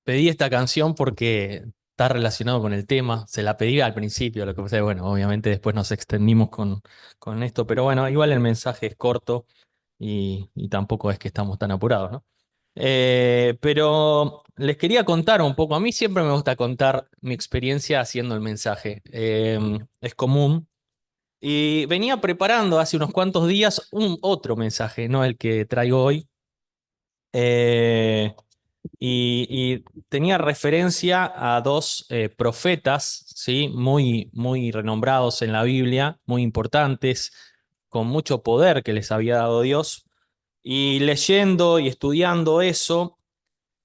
pedí esta canción porque está relacionado con el tema. Se la pedí al principio, lo que pasa es que, bueno, obviamente después nos extendimos con esto, pero bueno, igual el mensaje es corto y tampoco es que estamos tan apurados, ¿no? Pero les quería contar un poco. A mí siempre me gusta contar mi experiencia haciendo el mensaje. Es común. Y venía preparando hace unos cuantos días un otro mensaje, no el que traigo hoy. Eh, y tenía referencia a dos profetas, ¿sí? Muy renombrados en la Biblia, muy importantes, con mucho poder que les había dado Dios. Y leyendo y estudiando eso,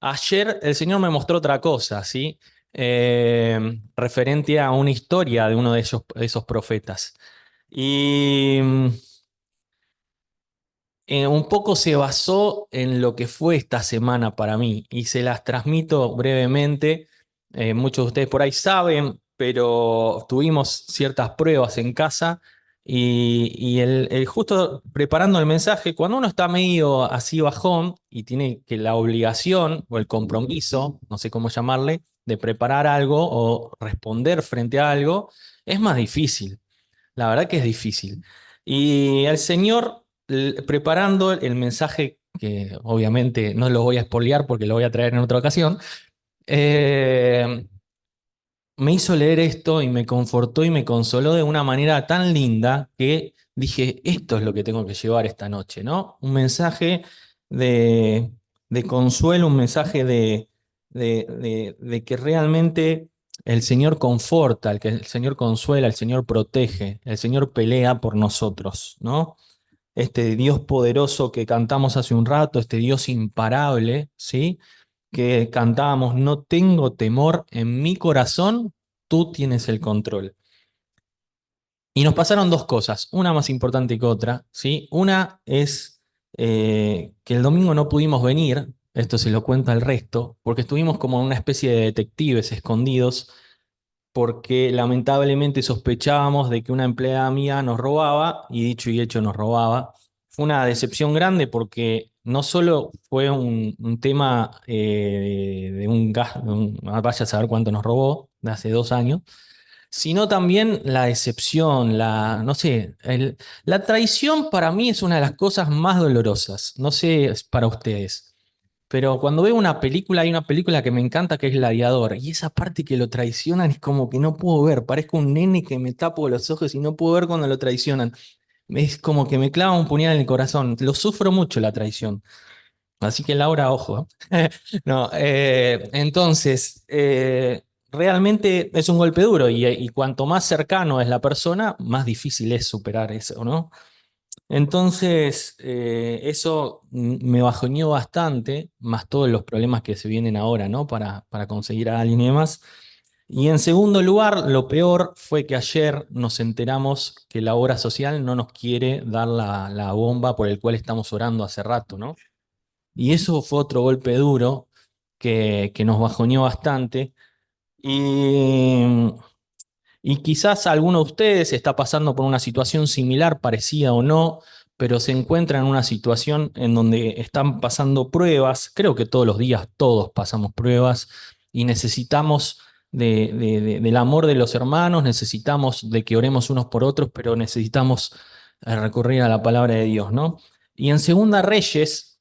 ayer el Señor me mostró otra cosa, ¿sí? Referente a una historia de uno de esos profetas. Y un poco se basó en lo que fue esta semana para mí y se las transmito brevemente. Muchos de ustedes por ahí saben, pero tuvimos ciertas pruebas en casa y justo preparando el mensaje, cuando uno está medio así bajón y tiene que la obligación o el compromiso, no sé cómo llamarle, de preparar algo o responder frente a algo, es más difícil. La verdad que es difícil. Y el Señor, preparando el mensaje, que obviamente no lo voy a spoilear porque lo voy a traer en otra ocasión, eh, me hizo leer esto y me confortó y me consoló de una manera tan linda que dije, esto es lo que tengo que llevar esta noche, ¿no? Un mensaje de, de consuelo, un mensaje de que realmente el Señor conforta, el que el Señor consuela, el Señor protege, el Señor pelea por nosotros, ¿no? Este Dios poderoso que cantamos hace un rato, este Dios imparable, ¿sí? Que cantábamos, no tengo temor en mi corazón, tú tienes el control. Y nos pasaron dos cosas, una más importante que otra, ¿sí? Una es que el domingo no pudimos venir, esto se lo cuenta el resto, porque estuvimos como en una especie de detectives escondidos, porque lamentablemente sospechábamos de que una empleada mía nos robaba, y dicho y hecho nos robaba. Fue una decepción grande porque no solo fue un tema de un gas, vaya a saber cuánto nos robó, de hace 2 años, sino también la decepción, no sé, la traición para mí es una de las cosas más dolorosas. No sé, es para ustedes. Pero cuando veo una película, hay una película que me encanta que es Gladiador, y esa parte que lo traicionan es como que no puedo ver, parezco un nene que me tapo los ojos y no puedo ver cuando lo traicionan. Es como que me clava un puñal en el corazón, lo sufro mucho la traición. Así que Laura, ojo. No, entonces, realmente es un golpe duro y cuanto más cercano es la persona, más difícil es superar eso, ¿no? Entonces, eso me bajoneó bastante, más todos los problemas que se vienen ahora, ¿no? Para conseguir a alguien y demás. Y en segundo lugar, lo peor fue que ayer nos enteramos que la obra social no nos quiere dar la bomba por el cual estamos orando hace rato, ¿no? Y eso fue otro golpe duro que nos bajoneó bastante. Y, y quizás alguno de ustedes está pasando por una situación similar, parecida o no, pero se encuentra en una situación en donde están pasando pruebas. Creo que todos los días todos pasamos pruebas y necesitamos del amor de los hermanos, necesitamos de que oremos unos por otros, pero necesitamos recurrir a la palabra de Dios, ¿no? Y en Segunda Reyes,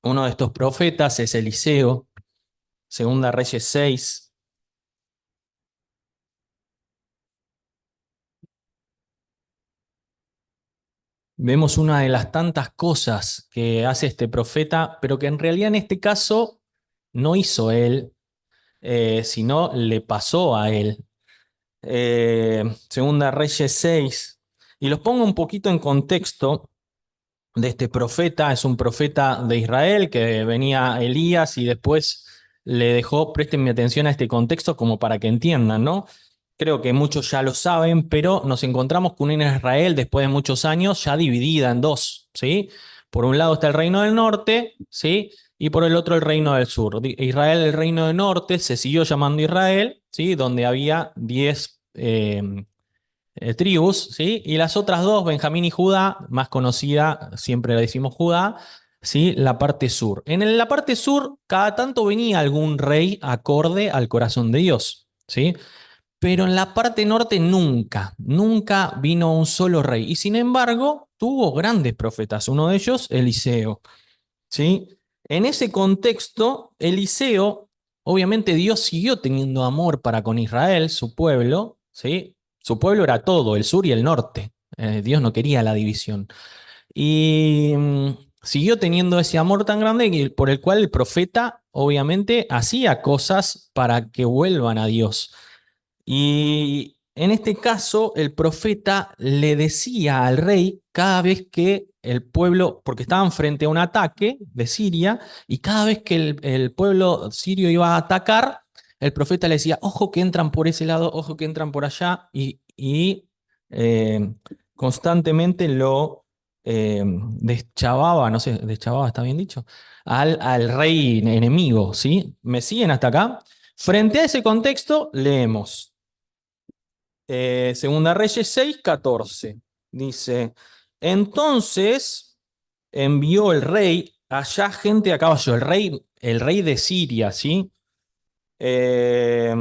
uno de estos profetas es Eliseo, Segunda Reyes 6. Vemos una de las tantas cosas que hace este profeta, pero que en realidad en este caso no hizo él, sino le pasó a él. Segunda Reyes 6. Y los pongo un poquito en contexto de este profeta. Es un profeta de Israel que venía Elías y después le dejó, presten mi atención a este contexto como para que entiendan, ¿no? Creo que muchos ya lo saben, pero nos encontramos con una Israel después de muchos años ya dividida en dos, ¿sí? Por un lado está el reino del norte, ¿sí? Y por el otro el reino del sur. Israel, el reino del norte, se siguió llamando Israel, ¿sí? Donde había 10 tribus, ¿sí? Y las otras dos, Benjamín y Judá, más conocida, siempre la decimos Judá, ¿sí? La parte sur. La parte sur, cada tanto venía algún rey acorde al corazón de Dios, ¿sí? Pero en la parte norte nunca, nunca vino un solo rey. Y sin embargo, tuvo grandes profetas, uno de ellos, Eliseo, ¿sí? En ese contexto, Eliseo, obviamente Dios siguió teniendo amor para con Israel, su pueblo, ¿sí? Su pueblo era todo, el sur y el norte. Dios no quería la división. Y siguió teniendo ese amor tan grande por el cual el profeta, obviamente, hacía cosas para que vuelvan a Dios. Y en este caso, el profeta le decía al rey cada vez que el pueblo, porque estaban frente a un ataque de Siria, y cada vez que el pueblo sirio iba a atacar, el profeta le decía, ojo que entran por ese lado, ojo que entran por allá, y constantemente lo deschavaba, no sé, deschavaba, ¿está bien dicho? Al rey enemigo, ¿sí? ¿Me siguen hasta acá? Frente a ese contexto, leemos. Segunda Reyes 6:14. Dice, entonces envió el rey allá gente a caballo, el rey de Siria, ¿sí? Eh,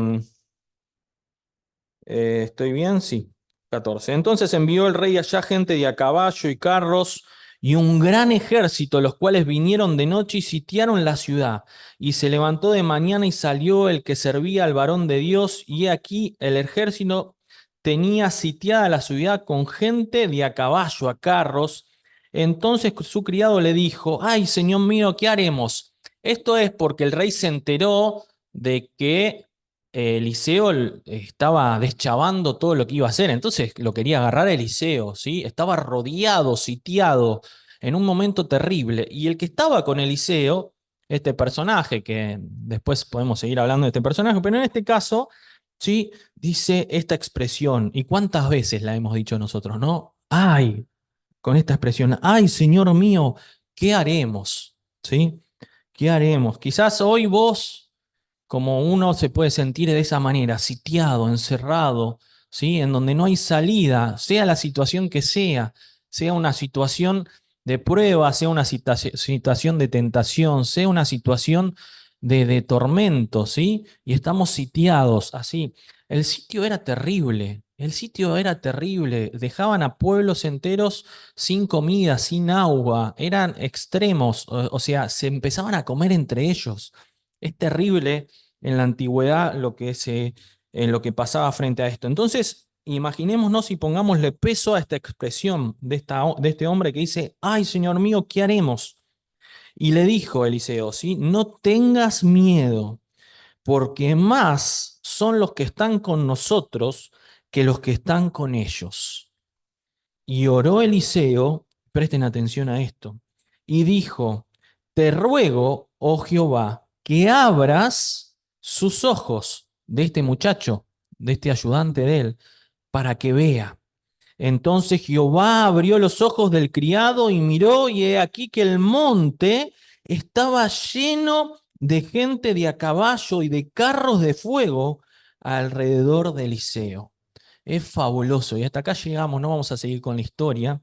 ¿Estoy bien? Sí. 14. Entonces envió el rey allá gente de a caballo y carros y un gran ejército, los cuales vinieron de noche y sitiaron la ciudad. Y se levantó de mañana y salió el que servía al varón de Dios, y he aquí el ejército tenía sitiada la ciudad con gente de a caballo, a carros. Entonces su criado le dijo, ay, señor mío, ¿qué haremos? Esto es porque el rey se enteró de que Eliseo estaba deschavando todo lo que iba a hacer, entonces lo quería agarrar a Eliseo, ¿sí? Estaba rodeado, sitiado, en un momento terrible. Y el que estaba con Eliseo, este personaje, que después podemos seguir hablando de este personaje, pero en este caso, ¿sí? Dice esta expresión, ¿y cuántas veces la hemos dicho nosotros, no? Ay, con esta expresión, ay, Señor mío, ¿qué haremos? ¿Sí? ¿Qué haremos? Quizás hoy vos, como uno se puede sentir de esa manera, sitiado, encerrado, ¿sí? En donde no hay salida, sea la situación que sea una situación de prueba, sea una situación de tentación, sea una situación de tormento, ¿sí? Y estamos sitiados así. El sitio era terrible, el sitio era terrible. Dejaban a pueblos enteros sin comida, sin agua, eran extremos, o sea, se empezaban a comer entre ellos. Es terrible en la antigüedad en lo que pasaba frente a esto. Entonces, imaginémonos y pongámosle peso a esta expresión de este hombre que dice, ay, Señor mío, ¿qué haremos? Y le dijo Eliseo, ¿sí? No tengas miedo, porque más son los que están con nosotros que los que están con ellos. Y oró Eliseo, presten atención a esto, y dijo, te ruego, oh Jehová, que abras sus ojos de este muchacho, de este ayudante de él, para que vea. Entonces Jehová abrió los ojos del criado y miró, y he aquí que el monte estaba lleno de gente de a caballo y de carros de fuego alrededor de Eliseo. Es fabuloso. Y hasta acá llegamos, no vamos a seguir con la historia,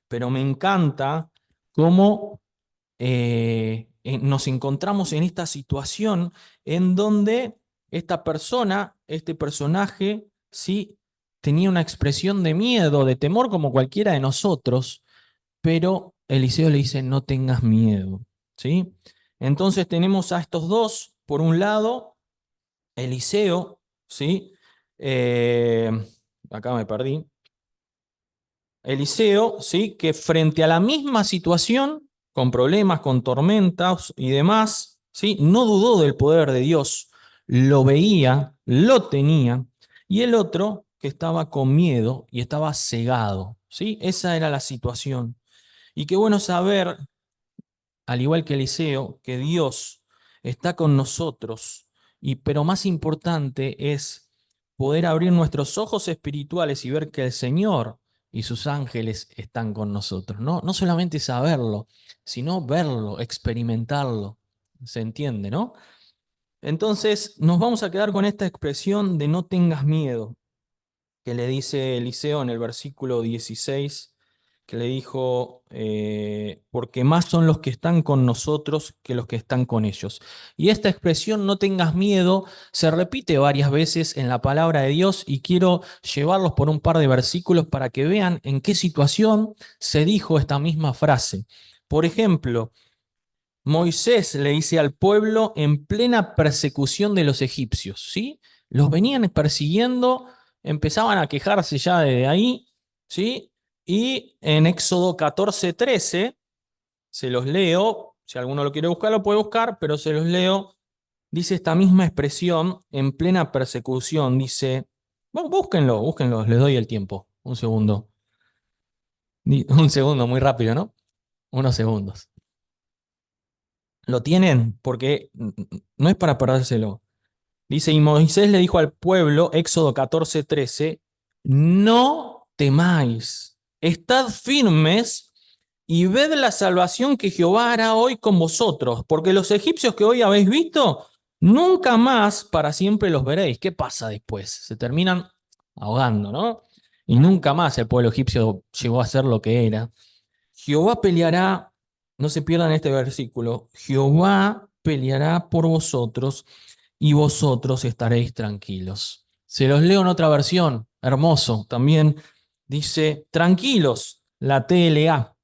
pero me encanta cómo nos encontramos en esta situación en donde esta persona, este personaje, sí, tenía una expresión de miedo, de temor como cualquiera de nosotros, pero Eliseo le dice, no tengas miedo, ¿sí? Entonces tenemos a estos dos, por un lado, Eliseo, ¿sí? Eh, Acá me perdí. Eliseo, ¿sí? Que frente a la misma situación, con problemas, con tormentas y demás, ¿sí? No dudó del poder de Dios, lo veía, lo tenía, y el otro que estaba con miedo y estaba cegado, ¿sí? Esa era la situación. Y qué bueno saber, al igual que Eliseo, que Dios está con nosotros, pero más importante es poder abrir nuestros ojos espirituales y ver que el Señor y sus ángeles están con nosotros. No, no solamente saberlo, sino verlo, experimentarlo. ¿Se entiende, no? Entonces nos vamos a quedar con esta expresión de no tengas miedo, que le dice Eliseo en el versículo 16. que le dijo, porque más son los que están con nosotros que los que están con ellos. Y esta expresión, no tengas miedo, se repite varias veces en la palabra de Dios y quiero llevarlos por un par de versículos para que vean en qué situación se dijo esta misma frase. Por ejemplo, Moisés le dice al pueblo en plena persecución de los egipcios, ¿sí? Los venían persiguiendo, empezaban a quejarse ya desde ahí, ¿sí? Y en Éxodo 14:13, se los leo, si alguno lo quiere buscar, lo puede buscar, pero se los leo, dice esta misma expresión en plena persecución, dice, bueno, búsquenlo, búsquenlo, les doy el tiempo, un segundo. Un segundo, muy rápido, ¿no? Unos segundos. ¿Lo tienen? Porque no es para perdérselo. Dice, y Moisés le dijo al pueblo, Éxodo 14:13, no temáis, estad firmes y ved la salvación que Jehová hará hoy con vosotros, porque los egipcios que hoy habéis visto, nunca más para siempre los veréis. ¿Qué pasa después? Se terminan ahogando, ¿no? Y nunca más el pueblo egipcio llegó a ser lo que era. Jehová peleará, no se pierdan este versículo, Jehová peleará por vosotros y vosotros estaréis tranquilos. Se los leo en otra versión, hermoso, también dice, tranquilos, la TLA,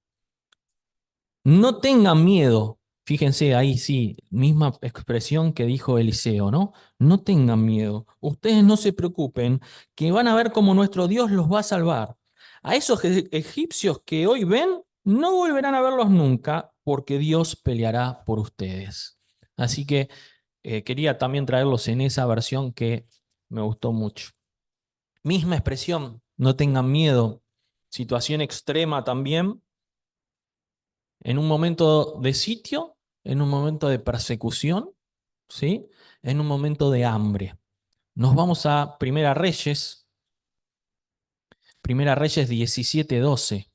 no tengan miedo. Fíjense ahí, sí, misma expresión que dijo Eliseo, ¿no? No tengan miedo. Ustedes no se preocupen, que van a ver cómo nuestro Dios los va a salvar. A esos egipcios que hoy ven, no volverán a verlos nunca, porque Dios peleará por ustedes. Así que quería también traerlos en esa versión que me gustó mucho. Misma expresión, no tengan miedo. Situación extrema también, en un momento de sitio, en un momento de persecución, ¿sí? En un momento de hambre. Nos vamos a Primera Reyes 17:12.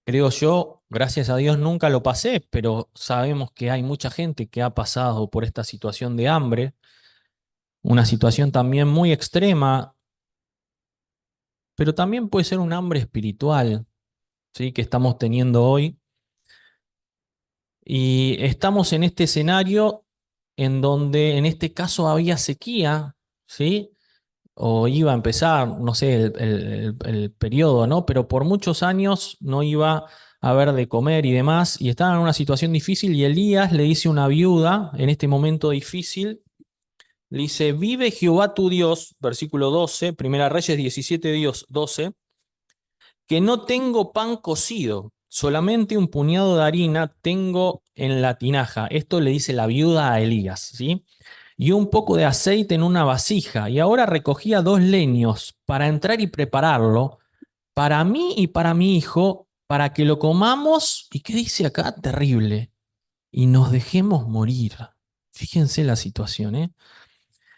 Creo yo, gracias a Dios nunca lo pasé, pero sabemos que hay mucha gente que ha pasado por esta situación de hambre, una situación también muy extrema, pero también puede ser un hambre espiritual, ¿sí? Que estamos teniendo hoy. Y estamos en este escenario en donde en este caso había sequía, ¿sí? O iba a empezar, no sé, el periodo, ¿no? Pero por muchos años no iba a haber de comer y demás, y estaban en una situación difícil, y Elías le dice a una viuda en este momento difícil, le dice, vive Jehová tu Dios, versículo 12, Primera Reyes 17, Dios 12, que no tengo pan cocido, solamente un puñado de harina tengo en la tinaja. Esto le dice la viuda a Elías, ¿sí? Y un poco de aceite en una vasija. Y ahora recogía 2 leños para entrar y prepararlo para mí y para mi hijo, para que lo comamos. ¿Y qué dice acá? Terrible. Y nos dejemos morir. Fíjense la situación, ¿eh?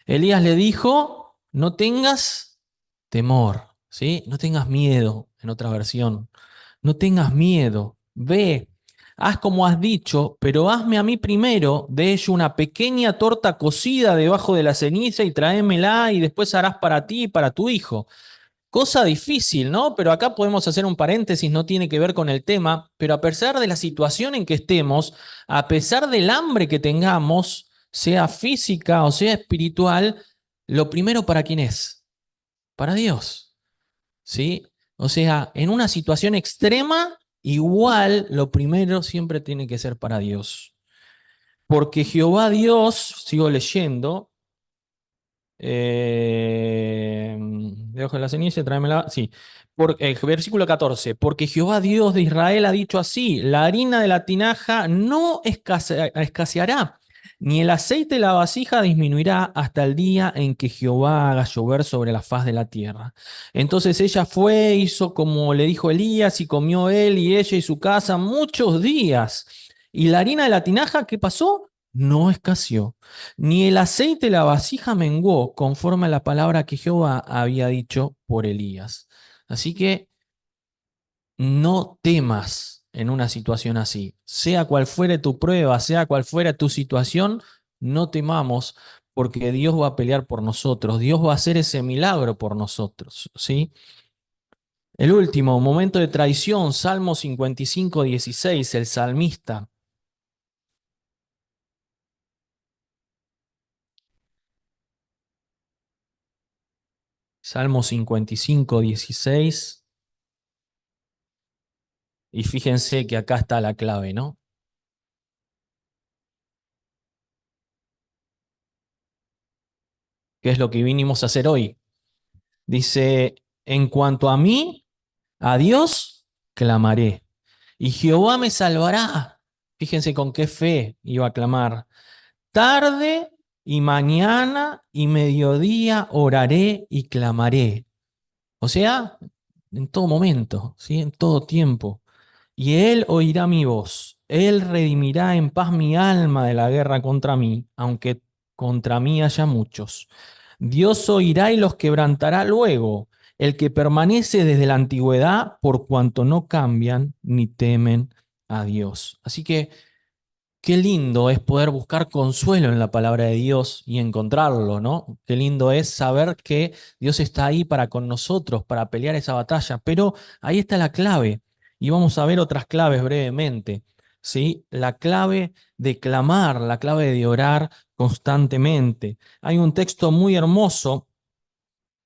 Elías le dijo, no tengas temor, ¿sí? No tengas miedo, en otra versión. No tengas miedo. Ve, haz como has dicho, pero hazme a mí primero de ello una pequeña torta cocida debajo de la ceniza y tráemela y después harás para ti y para tu hijo. Cosa difícil, ¿no? Pero acá podemos hacer un paréntesis, no tiene que ver con el tema, pero a pesar de la situación en que estemos, a pesar del hambre que tengamos, sea física o sea espiritual, lo primero para quién es, para Dios, ¿sí? O sea, en una situación extrema, igual lo primero siempre tiene que ser para Dios. Porque Jehová Dios, sigo leyendo, debajo de la ceniza, tráemela. Sí. Versículo 14. Porque Jehová Dios de Israel ha dicho así: la harina de la tinaja no escaseará, ni el aceite de la vasija disminuirá hasta el día en que Jehová haga llover sobre la faz de la tierra. Entonces ella fue, hizo como le dijo Elías, y comió él y ella y su casa muchos días. Y la harina de la tinaja, ¿qué pasó? No escaseó, ni el aceite de la vasija menguó, conforme a la palabra que Jehová había dicho por Elías. Así que no temas en una situación así. Sea cual fuere tu prueba, sea cual fuera tu situación, no temamos, porque Dios va a pelear por nosotros, Dios va a hacer ese milagro por nosotros, ¿sí? El último momento de traición, Salmo 55:16, el salmista. Salmo 55:16. Y fíjense que acá está la clave, ¿no? ¿Qué es lo que vinimos a hacer hoy? Dice, en cuanto a mí, a Dios clamaré, y Jehová me salvará. Fíjense con qué fe iba a clamar. Tarde y mañana y mediodía oraré y clamaré. O sea, en todo momento, ¿sí? En todo tiempo. Y él oirá mi voz. Él redimirá en paz mi alma de la guerra contra mí, aunque contra mí haya muchos. Dios oirá y los quebrantará luego, el que permanece desde la antigüedad, por cuanto no cambian ni temen a Dios. Así que qué lindo es poder buscar consuelo en la palabra de Dios y encontrarlo, ¿no? Qué lindo es saber que Dios está ahí para con nosotros, para pelear esa batalla. Pero ahí está la clave. Y vamos a ver otras claves brevemente, ¿sí? La clave de clamar, la clave de orar constantemente. Hay un texto muy hermoso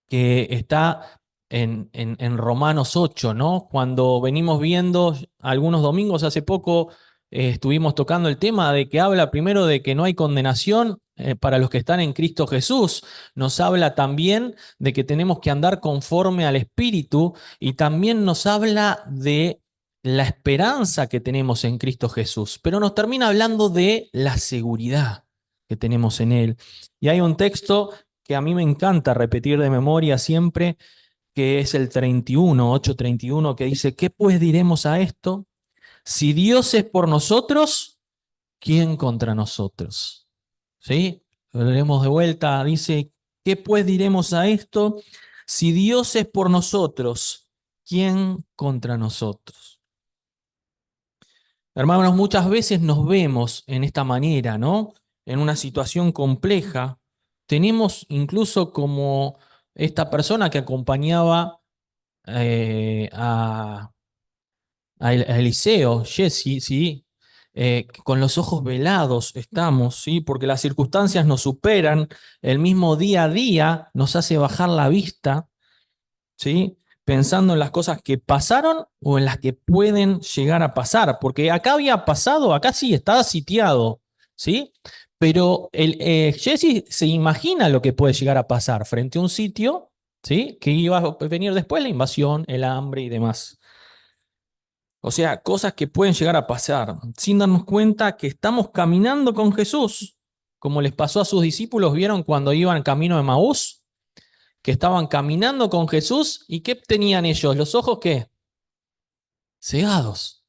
que está en Romanos 8, ¿no? Cuando venimos viendo algunos domingos, hace poco estuvimos tocando el tema de que habla primero de que no hay condenación para los que están en Cristo Jesús. Nos habla también de que tenemos que andar conforme al Espíritu y también nos habla de la esperanza que tenemos en Cristo Jesús, pero nos termina hablando de la seguridad que tenemos en Él. Y hay un texto que a mí me encanta repetir de memoria siempre, que es el 31, 8:31, que dice, ¿qué pues diremos a esto? Si Dios es por nosotros, ¿quién contra nosotros? ¿Sí? Lo leemos de vuelta, dice, ¿qué pues diremos a esto? Si Dios es por nosotros, ¿quién contra nosotros? Hermanos, muchas veces nos vemos en esta manera, ¿no? En una situación compleja. Tenemos incluso como esta persona que acompañaba a Eliseo, Jesse, ¿sí? Con los ojos velados estamos, ¿sí? Porque las circunstancias nos superan, el mismo día a día nos hace bajar la vista, ¿sí? Pensando en las cosas que pasaron o en las que pueden llegar a pasar, porque acá había pasado, acá sí estaba sitiado, ¿sí? Pero Jesse se imagina lo que puede llegar a pasar frente a un sitio, ¿sí? Que iba a venir después la invasión, el hambre y demás. O sea, cosas que pueden llegar a pasar sin darnos cuenta que estamos caminando con Jesús, como les pasó a sus discípulos, ¿vieron cuando iban camino de Maús? Que estaban caminando con Jesús y ¿qué tenían ellos? ¿Los ojos qué? Cegados.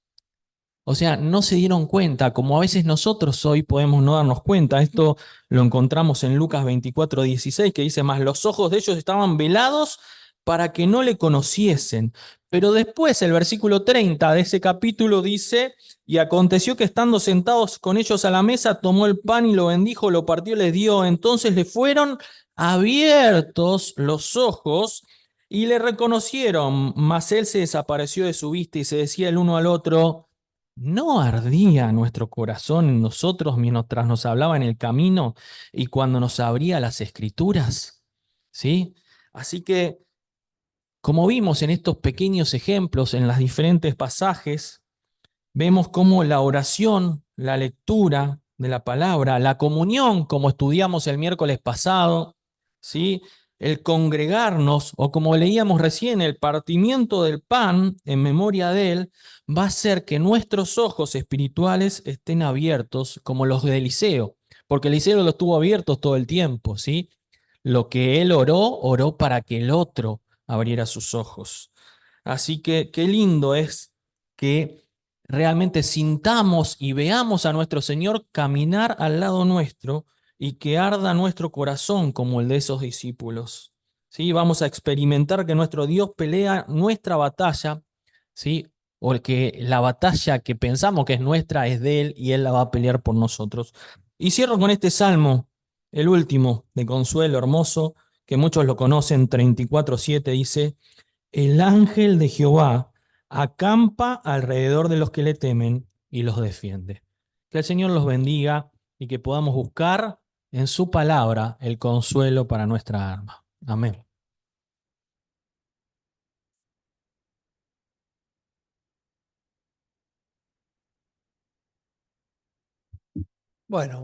O sea, no se dieron cuenta, como a veces nosotros hoy podemos no darnos cuenta. Esto lo encontramos en Lucas 24:16, que dice, más los ojos de ellos estaban velados para que no le conociesen. Pero después el versículo 30 de ese capítulo dice, y aconteció que estando sentados con ellos a la mesa, tomó el pan y lo bendijo, lo partió y les dio. Entonces le fueron abiertos los ojos y le reconocieron, mas él se desapareció de su vista y se decía el uno al otro, ¿no ardía nuestro corazón en nosotros mientras nos hablaba en el camino y cuando nos abría las escrituras? ¿Sí? Así que, como vimos en estos pequeños ejemplos, en los diferentes pasajes, vemos cómo la oración, la lectura de la palabra, la comunión, como estudiamos el miércoles pasado, ¿sí? El congregarnos, o como leíamos recién, el partimiento del pan en memoria de él, va a hacer que nuestros ojos espirituales estén abiertos como los de Eliseo, porque Eliseo los tuvo abiertos todo el tiempo, ¿sí? Lo que él oró, oró para que el otro abriera sus ojos. Así que qué lindo es que realmente sintamos y veamos a nuestro Señor caminar al lado nuestro y que arda nuestro corazón como el de esos discípulos. ¿Sí? Vamos a experimentar que nuestro Dios pelea nuestra batalla, ¿sí? O que la batalla que pensamos que es nuestra es de Él y Él la va a pelear por nosotros. Y cierro con este salmo El último, de consuelo hermoso, que muchos lo conocen, 34:7, dice, el ángel de Jehová acampa alrededor de los que le temen y los defiende. Que el Señor los bendiga y que podamos buscar en su palabra el consuelo para nuestra alma. Amén. Bueno,